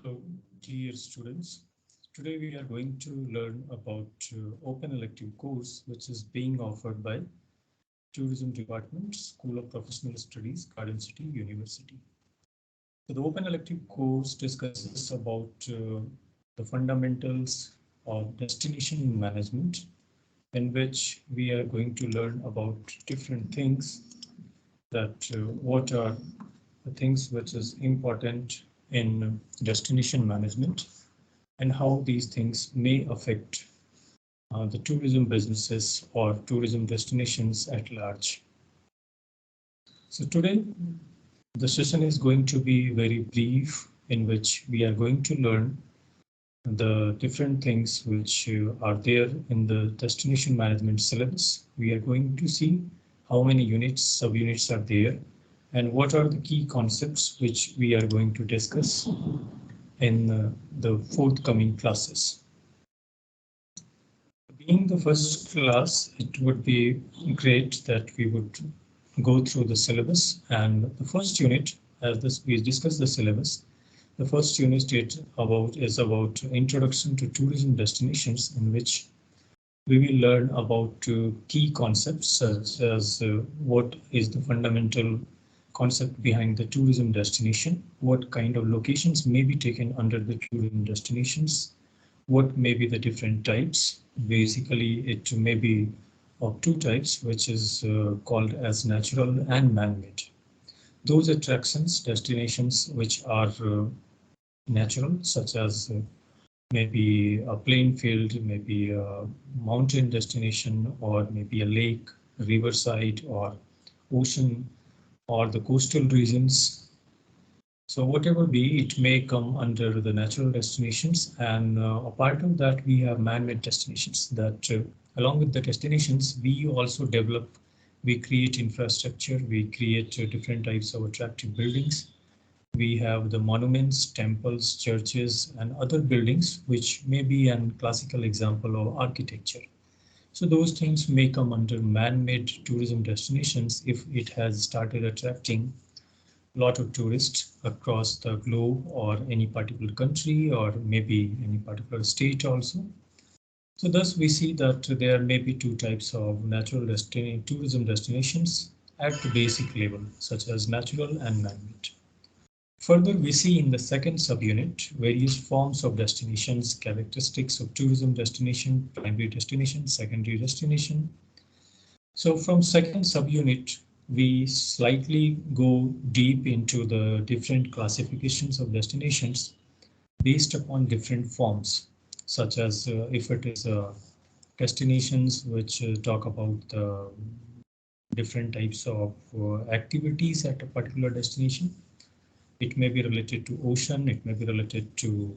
Hello, dear students. Today we are going to learn about open elective course which is being offered by Tourism Department, School of Professional Studies, Garden City University. So the open elective course discusses about the fundamentals of destination management, in which we are going to learn about different things that what are the things which is important in destination management and how these things may affect the tourism businesses or tourism destinations at large. So today the session is going to be very brief, in which we are going to learn the different things which are there in the destination management syllabus. We are going to see how many units, subunits are there, and what are the key concepts which we are going to discuss in the forthcoming classes. Being the first class, it would be great that we would go through the syllabus, and the first unit, as this we discuss the syllabus, the first unit is about introduction to tourism destinations, in which we will learn about key concepts such as what is the fundamental concept behind the tourism destination, what kind of locations may be taken under the tourism destinations, what may be the different types. Basically, it may be of two types, which is called as natural and man-made. Those attractions, destinations which are natural, such as maybe a plain field, maybe a mountain destination, or maybe a lake, riverside, or ocean, or the coastal regions. So whatever be, it may come under the natural destinations, and a part of that we have man-made destinations that along with the destinations, we also develop, we create infrastructure, we create different types of attractive buildings. We have the monuments, temples, churches, and other buildings, which may be a classical example of architecture. So those things may come under man-made tourism destinations if it has started attracting lot of tourists across the globe or any particular country or maybe any particular state also. So thus we see that there may be two types of natural tourism destinations at the basic level, such as natural and man-made. Further, we see in the second subunit various forms of destinations, characteristics of tourism destination, primary destination, secondary destination. So from second subunit, we slightly go deep into the different classifications of destinations based upon different forms, such as if it is destinations which talk about the different types of activities at a particular destination. It may be related to ocean, it may be related to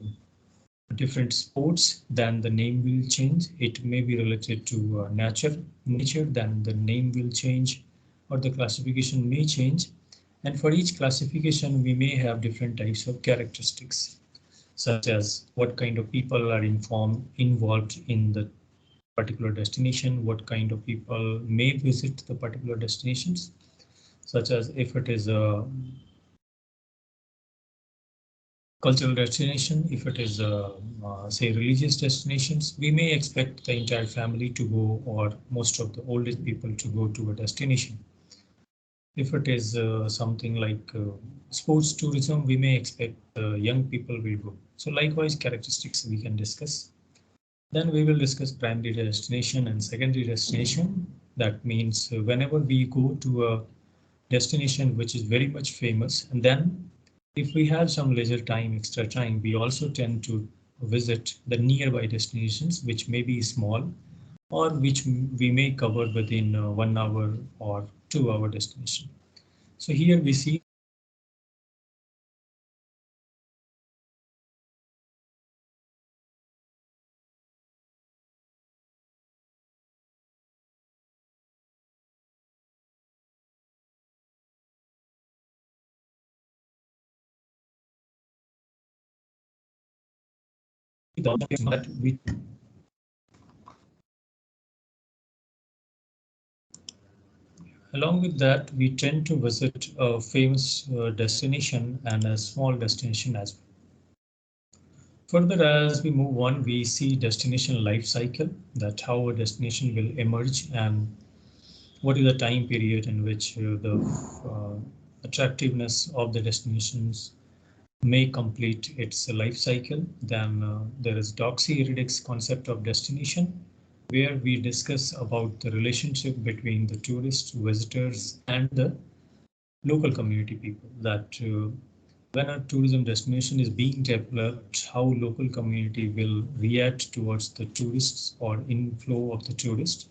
different sports, then the name will change. It may be related to nature, then the name will change, or the classification may change. And for each classification, we may have different types of characteristics, such as what kind of people are involved in the particular destination, what kind of people may visit the particular destinations, such as if it is a cultural destination, if it is say religious destinations, we may expect the entire family to go or most of the oldest people to go to a destination. If it is something like sports tourism, we may expect young people will go. So likewise characteristics we can discuss. Then we will discuss primary destination and secondary destination. That means whenever we go to a destination which is very much famous, and then if we have some leisure time, extra time, we also tend to visit the nearby destinations, which may be small or which we may cover within 1 hour or 2 hour destination. So here we see that we along with that we tend to visit a famous destination and a small destination as well. Further, as we move on, we see destination life cycle, that how a destination will emerge and what is the time period in which the attractiveness of the destinations may complete its life cycle. Then there is doxy concept of destination, where we discuss about the relationship between the tourists, visitors, and the local community people. That when a tourism destination is being developed, how local community will react towards the tourists or inflow of the tourists,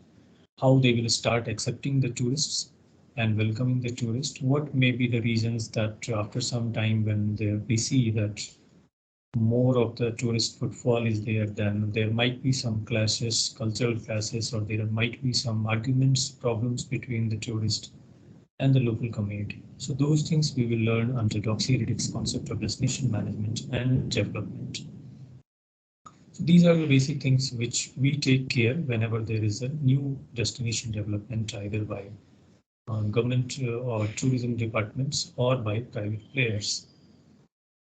how they will start accepting the tourists and welcoming the tourists. What may be the reasons that after some time when we see that more of the tourist footfall is there, then there might be some clashes, cultural clashes, or there might be some arguments, problems between the tourist and the local community. So those things we will learn under Doxyridic's concept of destination management and development. So these are the basic things which we take care whenever there is a new destination development, either by government or tourism departments or by private players.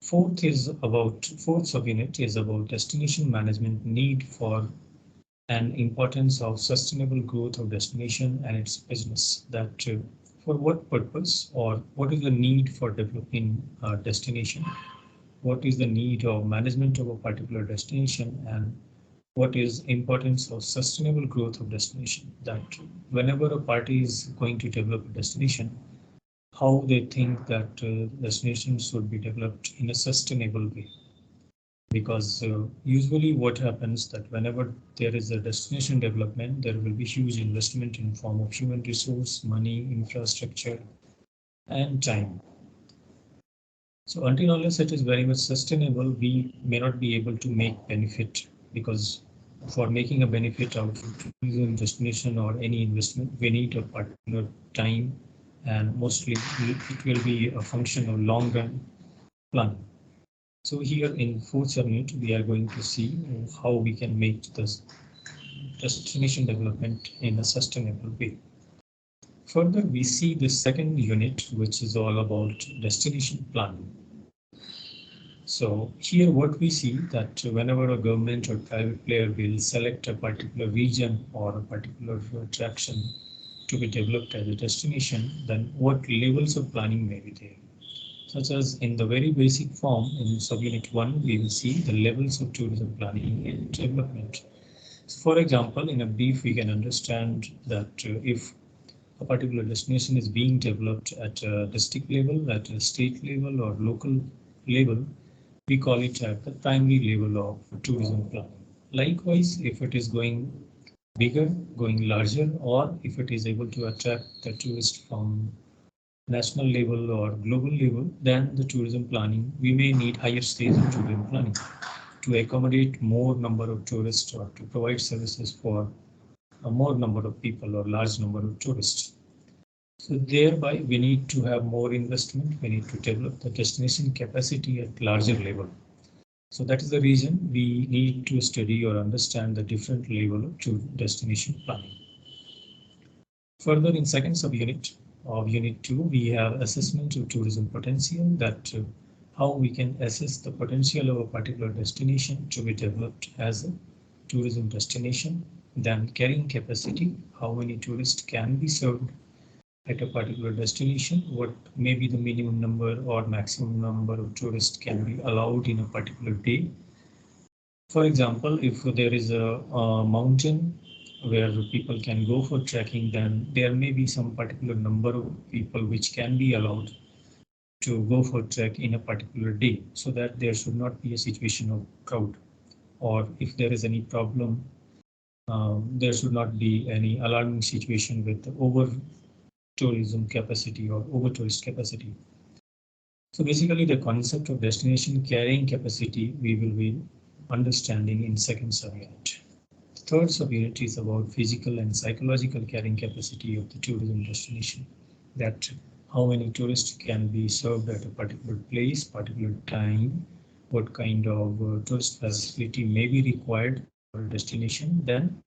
Fourth subunit is about destination management need for and importance of sustainable growth of destination and its business. That for what purpose or what is the need for developing a destination, what is the need of management of a particular destination, and what is importance of sustainable growth of destination. That whenever a party is going to develop a destination, how they think that destination should be developed in a sustainable way. Because usually what happens that whenever there is a destination development, there will be huge investment in form of human resource, money, infrastructure, and time. So until unless it is very much sustainable, we may not be able to make benefit, because for making a benefit out of tourism destination or any investment, we need a particular time, and mostly it will be a function of long run planning. So here in fourth subunit, we are going to see how we can make this destination development in a sustainable way. Further, we see the second unit, which is all about destination planning. So here what we see that whenever a government or private player will select a particular region or a particular attraction to be developed as a destination, then what levels of planning may be there. Such as in the very basic form in subunit 1, we will see the levels of tourism planning and development. So for example, in a brief, we can understand that if a particular destination is being developed at a district level, at a state level, or local level, we call it at the primary level of tourism planning. Likewise, if it is going bigger, going larger, or if it is able to attract the tourist from national level or global level, then the tourism planning, we may need higher stage of tourism planning to accommodate more number of tourists or to provide services for a more number of people or large number of tourists. So thereby we need to have more investment, we need to develop the destination capacity at larger level. So that is the reason we need to study or understand the different level of destination planning. Further, in second subunit of unit 2, we have assessment of tourism potential, that how we can assess the potential of a particular destination to be developed as a tourism destination. Then carrying capacity, how many tourists can be served at a particular destination, what may be the minimum number or maximum number of tourists can be allowed in a particular day. For example, if there is a mountain where people can go for trekking, then there may be some particular number of people which can be allowed to go for trek in a particular day, so that there should not be a situation of crowd, or if there is any problem, there should not be any alarming situation with over tourism capacity or over tourist capacity. So basically the concept of destination carrying capacity we will be understanding in second subunit. The third subunit is about physical and psychological carrying capacity of the tourism destination, that how many tourists can be served at a particular place, particular time, what kind of tourist facility may be required for a destination. Then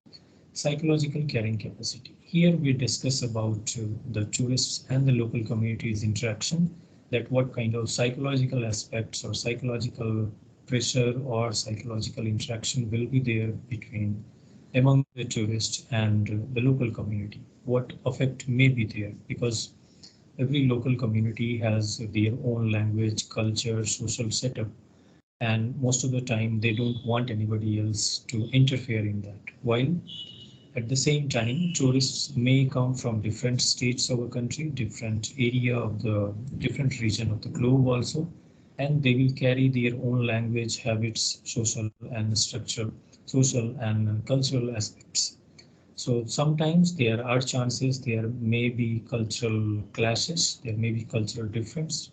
psychological carrying capacity. Here we discuss about the tourists and the local communities interaction, that what kind of psychological aspects or psychological pressure or psychological interaction will be there between among the tourists and the local community. What effect may be there, because every local community has their own language, culture, social setup, and most of the time they don't want anybody else to interfere in that. While at the same time, tourists may come from different states of a country, different area of the different region of the globe also, and they will carry their own language, habits, social and structural, social and cultural aspects. So sometimes there are chances there may be cultural clashes, there may be cultural difference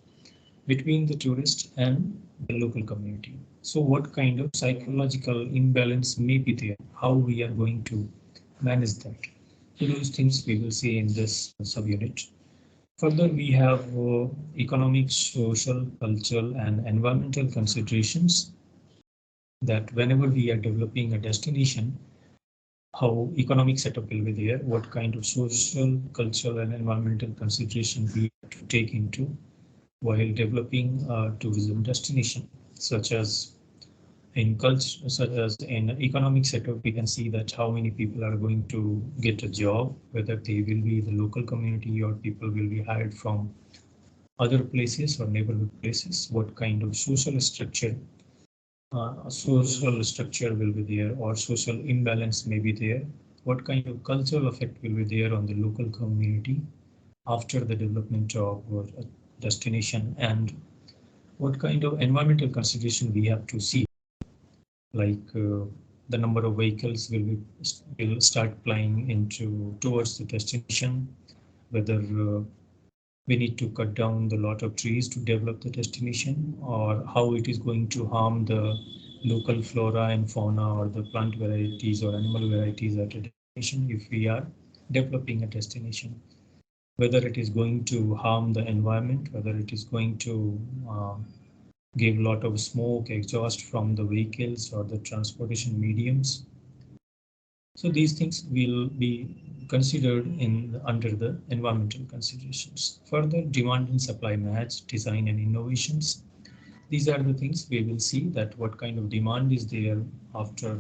between the tourist and the local community. So what kind of psychological imbalance may be there? How we are going to manage that? So those things we will see in this subunit. Further, we have economic, social, cultural, and environmental considerations that whenever we are developing a destination, how economic setup will be there, what kind of social, cultural, and environmental consideration we have to take into while developing a tourism destination, such as in culture, such as in economic setup, we can see that how many people are going to get a job, whether they will be the local community or people will be hired from other places or neighborhood places, what kind of social structure will be there, or social imbalance may be there, what kind of cultural effect will be there on the local community after the development of a destination, and what kind of environmental consideration we have to see, like the number of vehicles will start flying into towards the destination, whether we need to cut down the lot of trees to develop the destination, or how it is going to harm the local flora and fauna or the plant varieties or animal varieties at a destination if we are developing a destination, whether it is going to harm the environment, whether it is going to give a lot of smoke, exhaust from the vehicles or the transportation mediums. So these things will be considered in under the environmental considerations. Further, demand and supply match, design and innovations. These are the things we will see, that what kind of demand is there after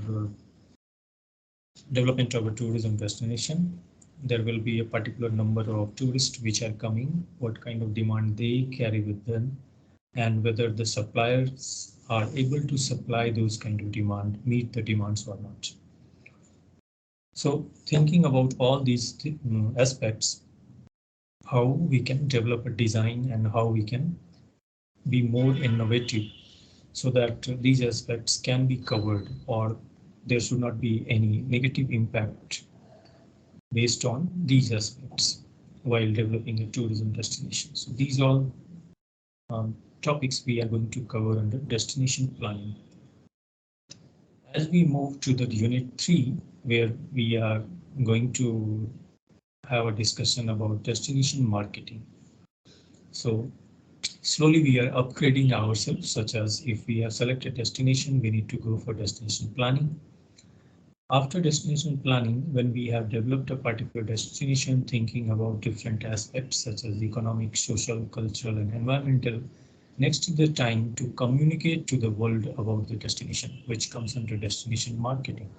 development of a tourism destination. There will be a particular number of tourists which are coming, what kind of demand they carry with them, and whether the suppliers are able to supply those kind of demand, meet the demands or not. So thinking about all these aspects, how we can develop a design and how we can be more innovative so that these aspects can be covered, or there should not be any negative impact based on these aspects while developing a tourism destination. So these all topics we are going to cover under destination planning. As we move to the unit 3, where we are going to have a discussion about destination marketing. So slowly we are upgrading ourselves, such as if we have selected destination, we need to go for destination planning. After destination planning, when we have developed a particular destination, thinking about different aspects such as economic, social, cultural, and environmental, next is the time to communicate to the world about the destination, which comes under destination marketing.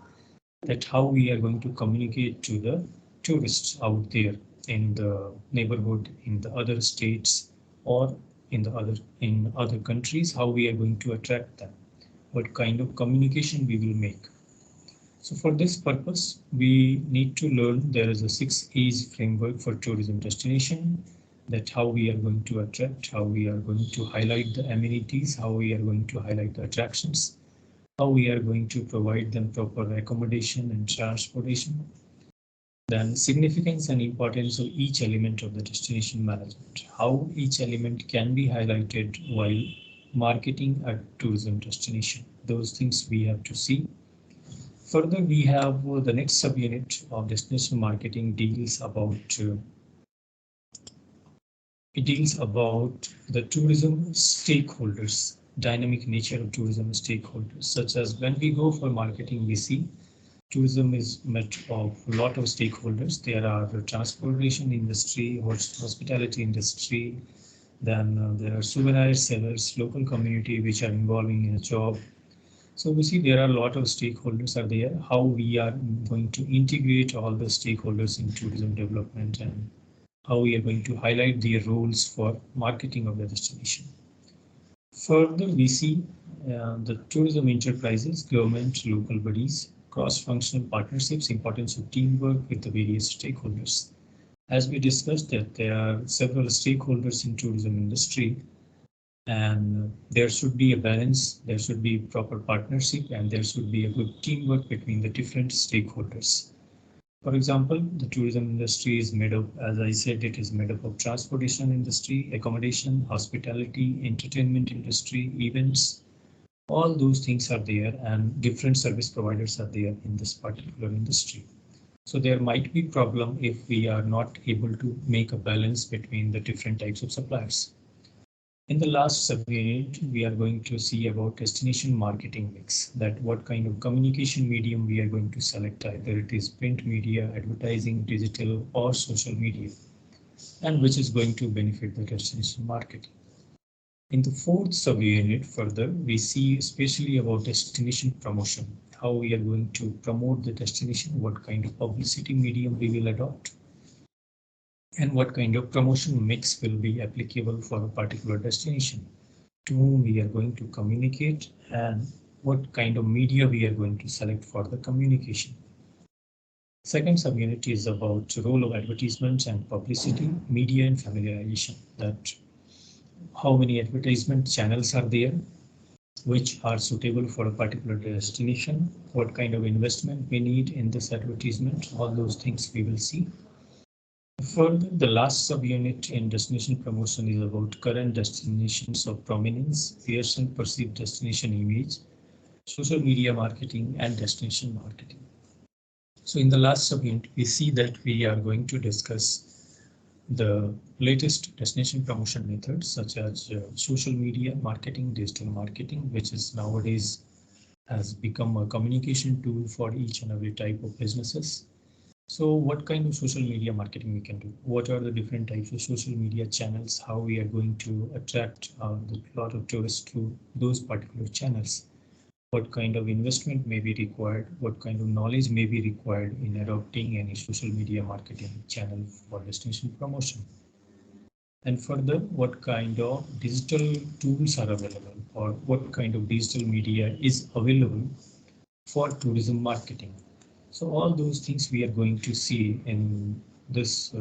That how we are going to communicate to the tourists out there in the neighborhood, in the other states, or in other countries, how we are going to attract them, what kind of communication we will make. So for this purpose, we need to learn there is a 6 A's framework for tourism destination, that how we are going to attract, how we are going to highlight the amenities, how we are going to highlight the attractions, how we are going to provide them proper accommodation and transportation, then significance and importance of each element of the destination management, how each element can be highlighted while marketing a tourism destination. Those things we have to see. Further, we have the next subunit of destination marketing deals about the tourism stakeholders, dynamic nature of tourism stakeholders, such as when we go for marketing, we see tourism is made of a lot of stakeholders. There are the transportation industry, hospitality industry, Then there are souvenir sellers, local community which are involving in a job. So we see there are a lot of stakeholders are there. How we are going to integrate all the stakeholders in tourism development, and how we are going to highlight their roles for marketing of the destination. Further, we see the tourism enterprises, government, local bodies, cross-functional partnerships, importance of teamwork with the various stakeholders. As we discussed that there are several stakeholders in tourism industry, and there should be a balance, there should be proper partnership, and there should be a good teamwork between the different stakeholders. For example, the tourism industry is made up, as I said, it is made up of transportation industry, accommodation, hospitality, entertainment industry, events. All those things are there, and different service providers are there in this particular industry. So there might be problem if we are not able to make a balance between the different types of suppliers. In the last subunit, we are going to see about destination marketing mix, that what kind of communication medium we are going to select, either it is print media, advertising, digital, or social media, and which is going to benefit the destination marketing. In the fourth subunit further, we see especially about destination promotion, how we are going to promote the destination, what kind of publicity medium we will adopt, and what kind of promotion mix will be applicable for a particular destination, to whom we are going to communicate, and what kind of media we are going to select for the communication. Second subunit is about role of advertisements and publicity, media and familiarization, that how many advertisement channels are there, which are suitable for a particular destination, what kind of investment we need in this advertisement, all those things we will see. Further, the last subunit in destination promotion is about current destinations of prominence, fierce and perceived destination image, social media marketing, and destination marketing. So in the last subunit, we see that we are going to discuss the latest destination promotion methods such as social media marketing, digital marketing, which is nowadays has become a communication tool for each and every type of businesses. So what kind of social media marketing we can do? What are the different types of social media channels? How we are going to attract a lot of tourists to those particular channels? What kind of investment may be required? What kind of knowledge may be required in adopting any social media marketing channel for destination promotion? And further, what kind of digital tools are available, or what kind of digital media is available for tourism marketing? So all those things we are going to see in this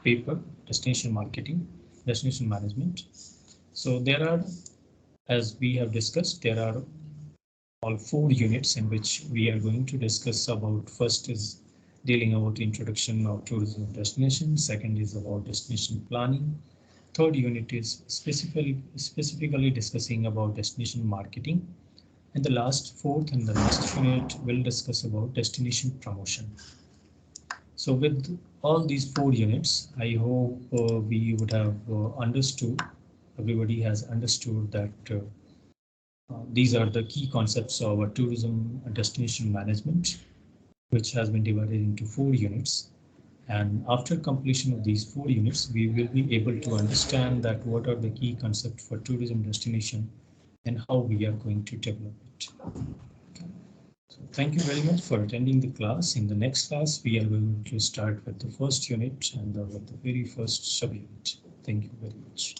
paper, destination marketing, destination management. So there are, as we have discussed, there are all 4 units in which we are going to discuss about. First is dealing about introduction of tourism destination. Second is about destination planning. Third unit is specifically discussing about destination marketing. And the last, fourth and the last unit will discuss about destination promotion. So with all these 4 units, I hope we would have understood, everybody has understood that these are the key concepts of a tourism destination management, which has been divided into 4 units. And after completion of these 4 units, we will be able to understand that what are the key concepts for tourism destination and how we are going to develop it. So thank you very much for attending the class. In the next class, we are going to start with the first unit and with the very first subunit. Thank you very much.